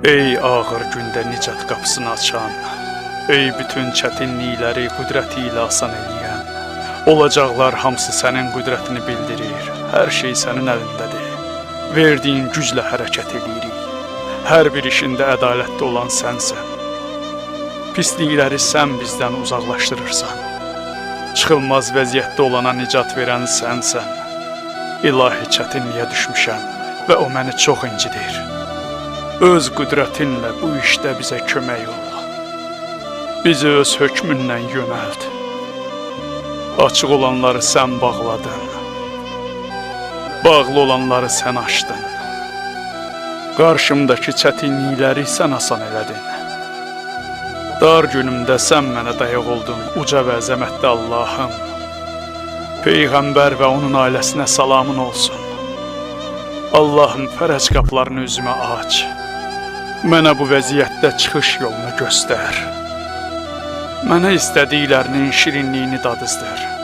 Ey ağır gündə nicat qapısını açan, ey bütün çətinlikləri qüdrəti ilə asan eləyən, olacaqlar hamısı sənin qüdrətini bildirir, hər şey sənin əlindədir. Verdiyin güclə hərəkət edirik, hər bir işində ədalətli olan sənsən. Pislikləri sən bizdən uzaqlaşdırırsan, çıxılmaz vəziyyətdə olana nicat verən sənsən. İlahi çətinliyə düşmüşəm və o məni çox incidir. Öz qüdrətinlə bu işdə bizə kömək ol. Bizi öz hökmündən yönəld. Açıq olanları sən bağladın. Bağlı olanları sən açdın. Qarşımdakı çətinlikləri sən asan elədin. Dar günümdə sən mənə dayaq oldun, uca və əzəmətli Allahım. Peyğəmbər və onun ailəsinə salamın olsun. Allahım, fərəc qapılarını üzümə aç. Mənə bu vəziyyətdə çıxış yolunu göstər. Mənə istədiklərinin şirinliyini dadızdır.